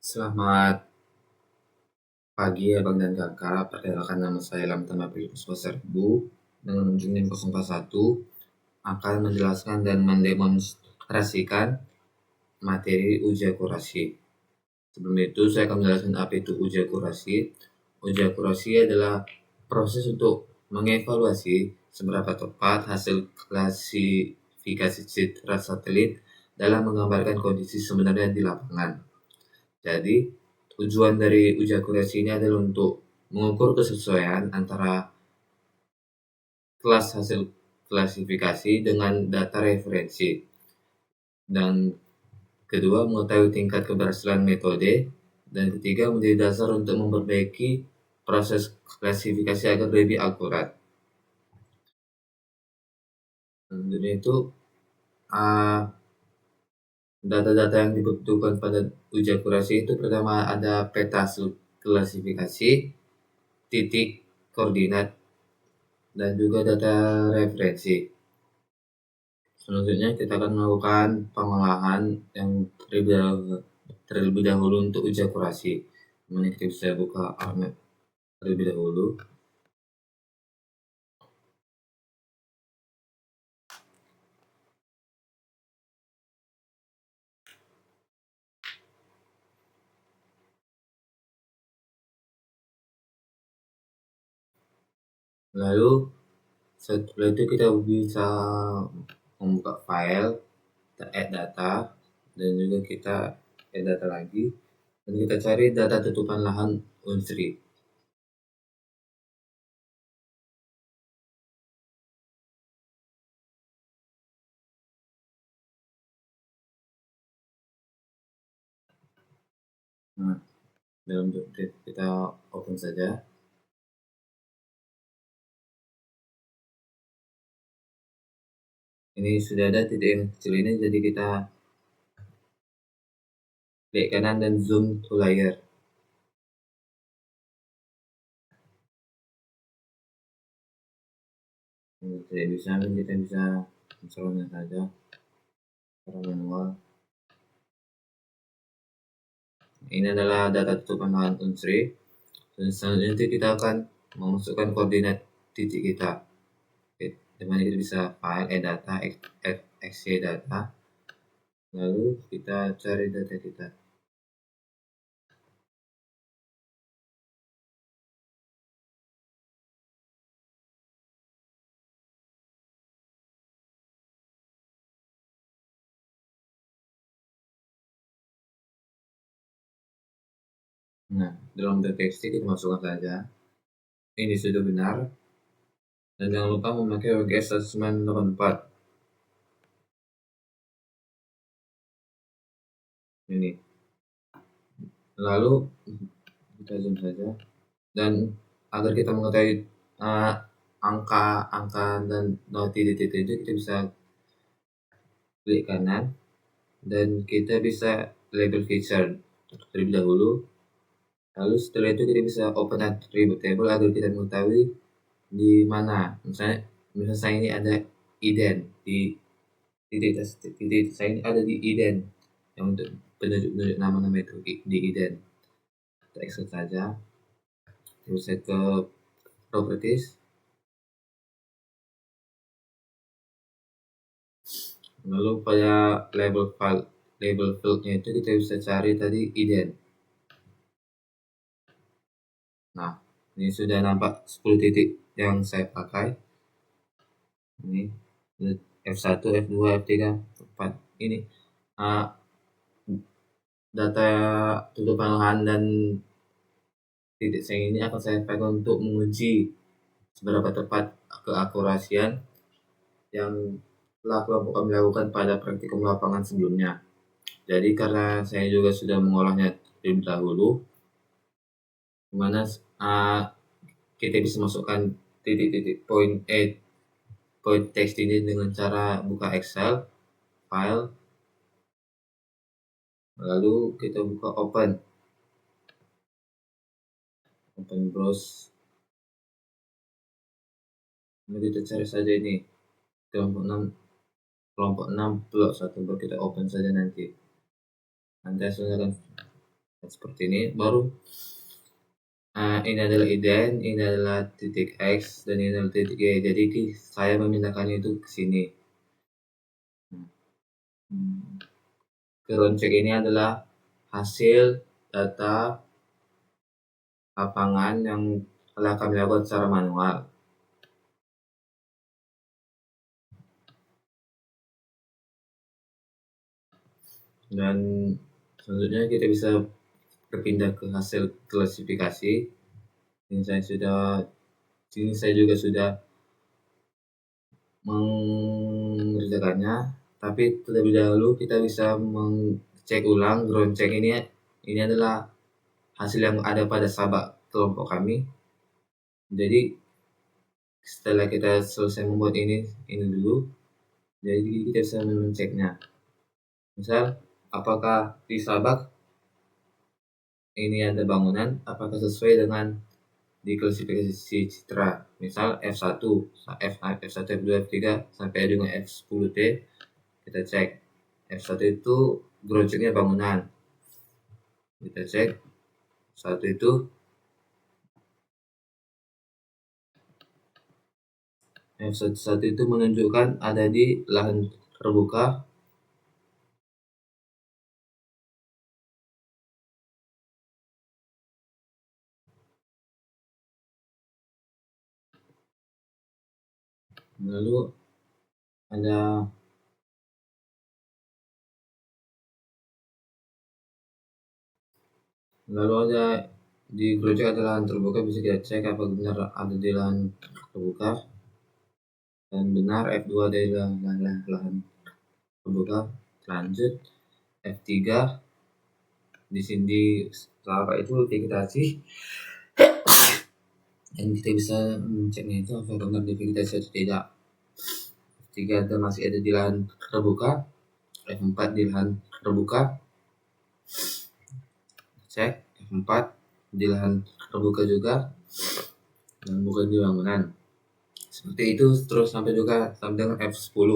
Selamat pagi Abang dan Kakak, perkenalkan nama saya Lamtama Pilipuswa Serbu dengan ujung NIM 041 akan menjelaskan dan mendemonstrasikan materi uji akurasi. Sebelum itu saya akan menjelaskan apa itu uji akurasi. Uji akurasi adalah proses untuk mengevaluasi seberapa tepat hasil klasifikasi citra satelit dalam menggambarkan kondisi sebenarnya di lapangan. Jadi, tujuan dari uji akurasi ini adalah untuk mengukur kesesuaian antara kelas hasil klasifikasi dengan data referensi. Dan kedua, mengetahui tingkat keberhasilan metode. Dan ketiga, menjadi dasar untuk memperbaiki proses klasifikasi agar lebih akurat. Tentunya itu data-data yang dibutuhkan pada uji akurasi itu pertama ada peta hasil klasifikasi, titik koordinat, dan juga data referensi. Selanjutnya kita akan melakukan pengolahan yang terlebih dahulu untuk uji akurasi. Mana kita bisa buka Armap terlebih dahulu. Lalu setelah itu kita bisa membuka file, kita add data, dan juga kita add data lagi, dan kita cari data tutupan lahan Unsri. Nah, dalam kita open saja. Ini sudah ada titik yang kecil ini, jadi kita klik kanan dan zoom to layer. Tidak bisa, kita bisa mencoloknya saja secara manual. Ini adalah data tutupan lahan Unsri. Dan selanjutnya kita akan memasukkan koordinat titik kita. Dimana kita bisa file, data, xy data. Lalu kita cari data kita. Nah, dalam txt kita masukkan saja. Ini sudah benar. Dan jangan lupa memakai WGS 1984. Ini. Lalu kita zoom saja. Dan agar kita mengetahui angka dan titik-titik itu, kita bisa klik kanan dan kita bisa label feature terlebih dahulu. Lalu setelah itu kita bisa open attribute table agar kita mengetahui di mana. Misalnya saya ini ada ident di titik saya ini ada di ident yang untuk penunjuk nama-nama itu di ident. Kita exit saja. Terus saya ke properties. Lalu pada label fieldnya itu kita bisa cari tadi ident. Nah, ini sudah nampak 10 titik yang saya pakai. Ini F1, F2, F3, F4. Ini data tutupan lahan dan titik saya ini akan saya pakai untuk menguji seberapa tepat keakurasian yang telah kelompok kami lakukan pada praktikum lapangan sebelumnya. Jadi karena saya juga sudah mengolahnya terlebih dahulu, dimana kita bisa masukkan titik-titik point text ini dengan cara buka Excel file, lalu kita buka open browse. Lalu kita cari saja ini kelompok 6 blok 1, baru kita open saja nanti hasilnya akan seperti ini. Baru ini adalah ident, ini adalah titik X, dan ini adalah titik Y. Jadi saya memindahkannya itu ke sini. Ground check ini adalah hasil data lapangan yang telah kami lakukan secara manual. Dan selanjutnya kita bisa berpindah ke hasil klasifikasi. Sini saya juga sudah mengerjakannya, tapi terlebih dahulu kita bisa mengecek ulang ground check ini. Ini adalah hasil yang ada pada sabak kelompok kami. Jadi setelah kita selesai membuat ini dulu, jadi kita bisa mengeceknya. Misal, apakah di sabak ini ada bangunan, apakah sesuai dengan di klasifikasi citra. Misal F1, F1, F2, F3 sampai dengan F10T, kita cek. F1 itu ground check-nya bangunan. Kita cek. F1 itu F1 itu menunjukkan ada di lahan terbuka. Lalu ada di ground check ada lahan terbuka, bisa kita cek apa benar ada di lahan terbuka. Dan benar F2 adalah lahan terbuka. Lanjut F3, di sini apa itu vegetasi, dan kita bisa menceknya itu apakah benar di vegetasi atau tidak. F3 masih ada di lahan terbuka, F4 di lahan terbuka, cek F4 di lahan terbuka juga, dan bukan di bangunan. Seperti itu terus sampai dengan F10.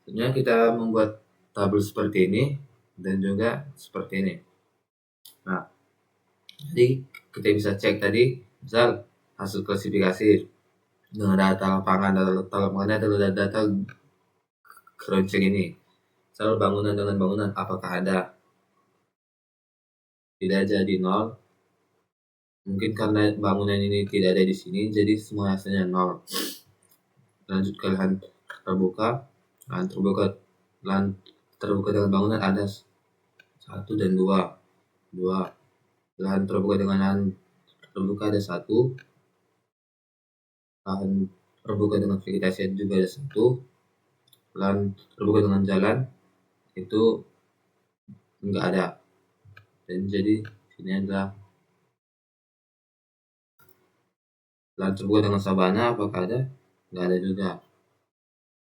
Sebenarnya kita membuat tabel seperti ini dan juga seperti ini. Nah, jadi kita bisa cek tadi, misal hasil klasifikasi dengan data lapangan, adalah data ground check ini. Misal bangunan dengan bangunan, apakah ada? Tidak jadi 0. Mungkin karena bangunan ini tidak ada di sini, jadi semua hasilnya 0. Lanjut ke lahan terbuka. Lahan terbuka dengan bangunan ada 1 dan 2. Lahan terbuka dengan lahan terbuka ada 1. Lahan terbuka dengan vegetasi juga ada 1. Lahan terbuka dengan jalan itu enggak ada. Dan jadi ini adalah lahan terbuka dengan sabana, apakah ada? Enggak ada juga.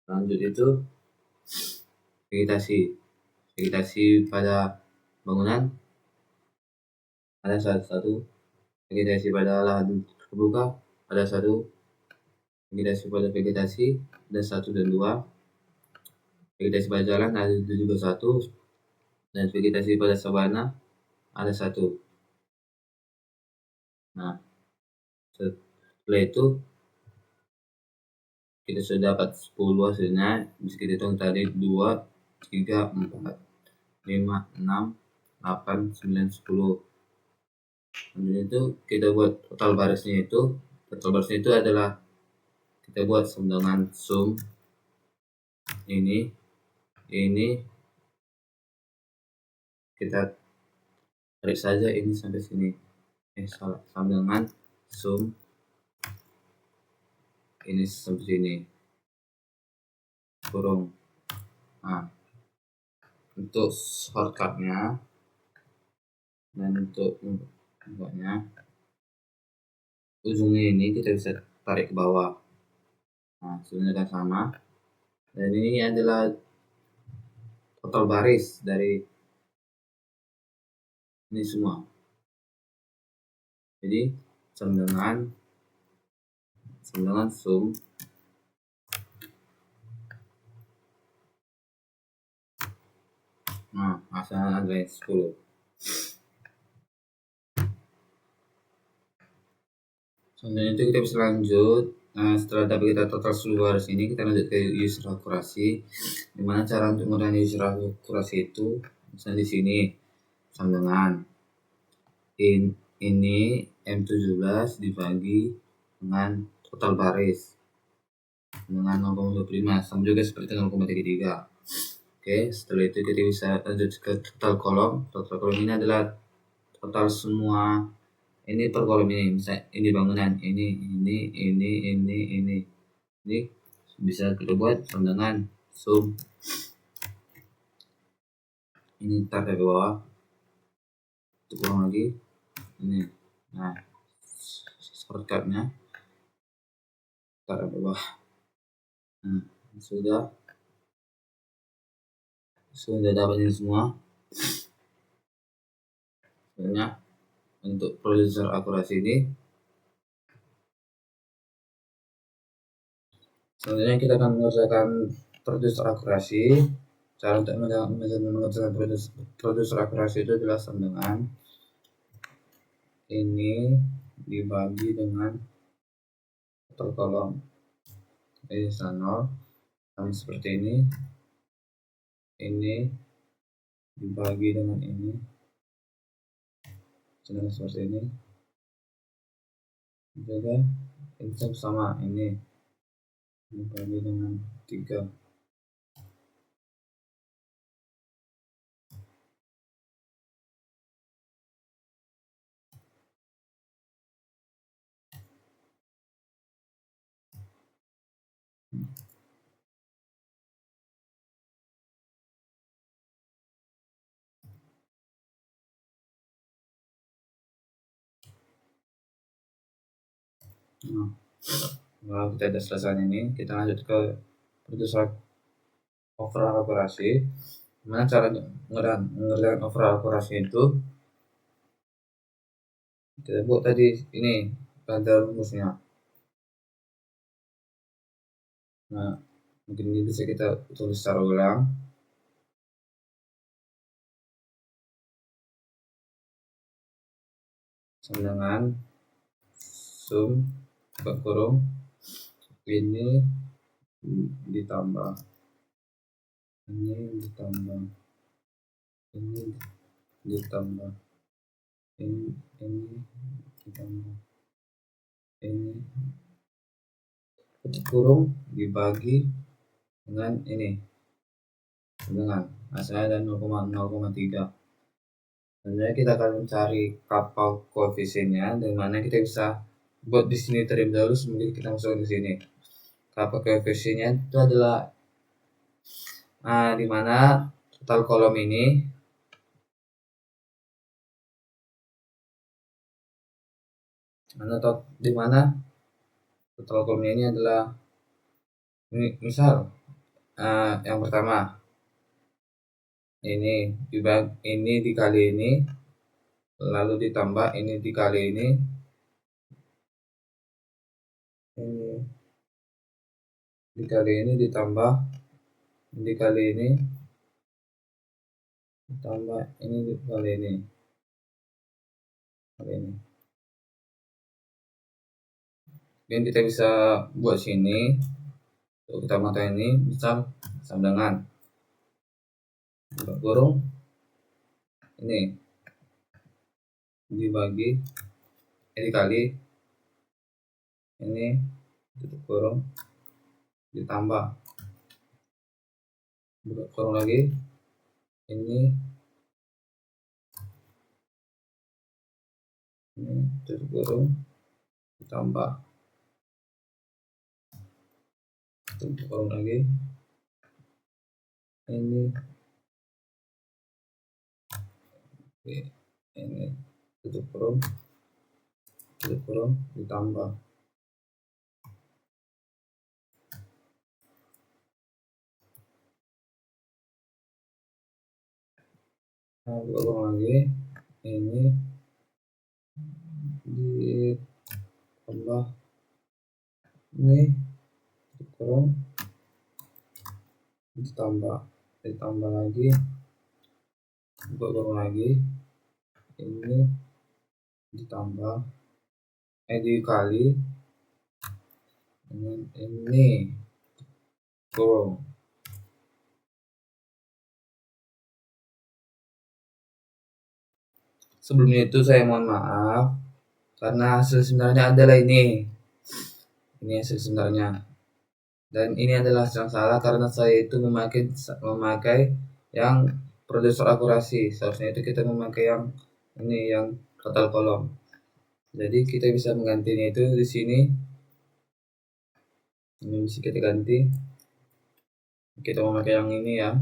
Lanjut itu vegetasi pada bangunan ada 1. Vegetasi pada lahan terbuka ada 1. Vegetasi pada vegetasi ada 1 dan 2. Vegetasi pada jalan ada juga 1. Dan vegetasi pada sabana ada 1. Nah, setelah itu kita sudah dapat 10 hasilnya. Bisa kita hitung tadi 2, 3, 4, 5, 6, 8, 9, 10. Dan itu kita buat total barisnya itu. Total barisnya itu adalah kita buat dengan sum ini kita tarik saja ini sampai sini. Sama dengan sum ini sampai sini. Kurung. Nah, untuk shortcutnya dan untuk membuatnya, ujungnya ini kita bisa tarik ke bawah. Nah, sebenarnya sama. Dan ini adalah total baris dari ini semua. Jadi sama dengan sum hasilnya adalah 10. Selanjutnya itu kita bisa lanjut. Nah, setelah data kita total seluruh garis ini, kita lanjut ke user akurasi. Gimana cara untuk menggunakan user akurasi itu? Misalnya di sini sama dengan ini M17 dibagi dengan total baris dengan 0,25 sama juga seperti 0,33. Oke, setelah itu kita bisa lanjut ke total kolom. Total kolom ini adalah total semua ini per kolom ini, misalnya ini bangunan, ini bisa kita buat sama dengan sum ini tar dari bawah, kurang lagi ini. Nah, shortcutnya tar dari bawah. Nah, sudah dapat ini semua. Sebenarnya untuk produser akurasi ini, selanjutnya kita akan mengerjakan produser akurasi. Cara untuk mengerjakan produser akurasi itu adalah sama dengan ini dibagi dengan total kolom ini 0 sama seperti ini dibagi dengan ini seperti ini juga ini sama ini dibagi dengan 3. Nah, kita sudah selesai ini, kita lanjut ke produser overall akurasi. Gimana cara mengerjakan overall akurasi itu? Kita buat tadi ini pada rumusnya. Nah, mungkin ini bisa kita tulis secara ulang. Sama dengan sum buka kurung ini ditambah ini ditambah ini ditambah ini ditambah ini tutup kurung dibagi dengan ini dengan hasilnya ada 0,03. Sebenarnya kita akan mencari kapal koefisiennya, dari mana kita bisa buat di sini terlebih dahulu sebelum kita masuk di sini. Kapal koefisiennya itu adalah di mana total kolom ini di mana total kolom ini adalah ini, misal yang pertama ini dikali ini lalu ditambah ini dikali ini dikali ini ditambah dikali ini ditambah ini dikali ini Kemudian kita bisa buat sini untuk kita mata ini misal sama dengan buka kurung ini dibagi dikali ini tutup kurung ditambah buka kurung lagi ini tutup kurung ditambah tutup kurung lagi ini tutup kurung ditambah buka kurung lagi ini ditambah ini tutup kurung ditambah lagi buka kurung lagi ini ditambah dikali dengan ini kurung. Sebelumnya itu saya mohon maaf karena hasil sebenarnya adalah ini. Ini hasil sebenarnya. Dan ini adalah hasil yang salah karena saya itu memakai yang produser akurasi. Seharusnya itu kita memakai yang ini yang total kolom. Jadi kita bisa menggantinya itu di sini. Ini bisa kita ganti. Kita memakai yang ini ya.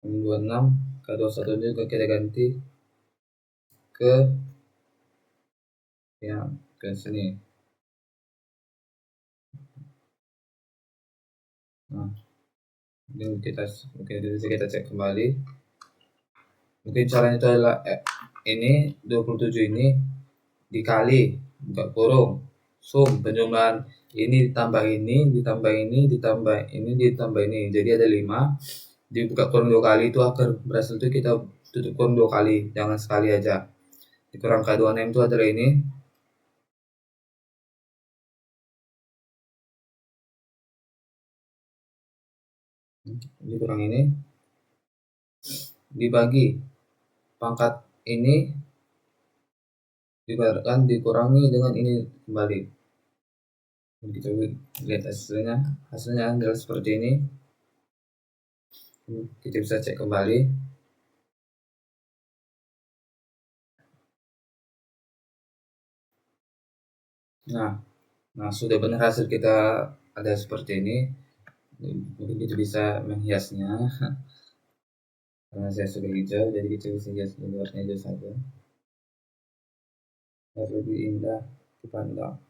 Yang 26 ke 21 juga kita ganti ke yang ke sini. Nah, mungkin bisa kita cek kembali. Mungkin caranya itu adalah ini 27 ini dikali buka kurung sum penjumlahan ini ditambah ini ditambah ini ditambah ini ditambah ini, jadi ada 5 dibuka kurung 2 kali, itu akar berhasil itu kita tutup kurung 2 kali, jangan sekali aja. Dikurang K26 itu adalah ini dikurang ini dibagi pangkat ini dikurangi dengan ini kembali. Kita lihat hasilnya adalah seperti ini. Kita bisa cek kembali. Nah, sudah benar hasil kita ada seperti ini. Mungkin kita bisa menghiasnya karena saya sudah hijau, jadi kita bisa hias di luarnya hijau saja agar lebih indah dipandang.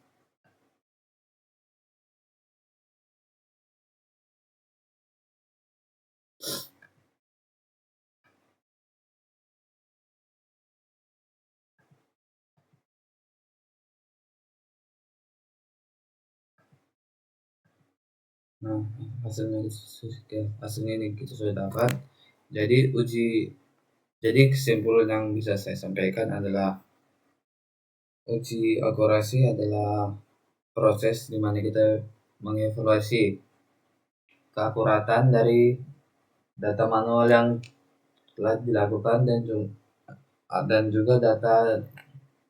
Nah, hasilnya ini kita sudah dapat. Jadi kesimpulan yang bisa saya sampaikan adalah uji akurasi adalah proses di mana kita mengevaluasi keakuratan dari data manual yang telah dilakukan dan juga data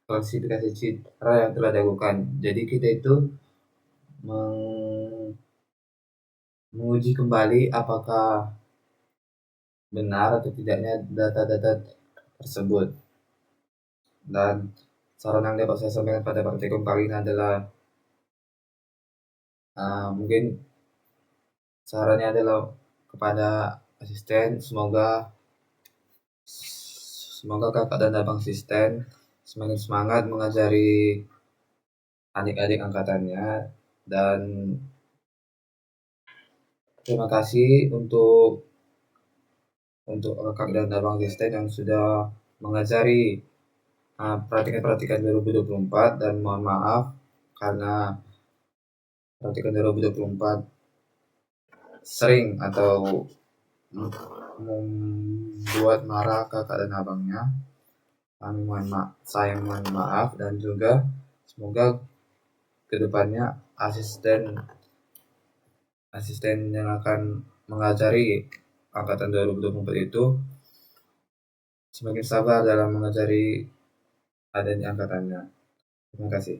klasifikasi citra yang telah dilakukan. Jadi kita itu menguji kembali apakah benar atau tidaknya data-data tersebut. Dan saran yang dapat saya sampaikan pada praktikum kali ini adalah mungkin sarannya adalah kepada asisten, semoga kakak dan abang asisten semakin semangat mengajari adik-adik angkatannya, dan terima kasih untuk kakak dan abang asisten yang sudah mengajari praktikan 2024, dan mohon maaf karena praktikan 2024 sering atau membuat marah kakak dan abangnya. Saya mohon maaf, dan juga semoga kedepannya asisten yang akan mengajari angkatan 2024 itu semakin sabar dalam mengajari adanya angkatannya. Terima kasih.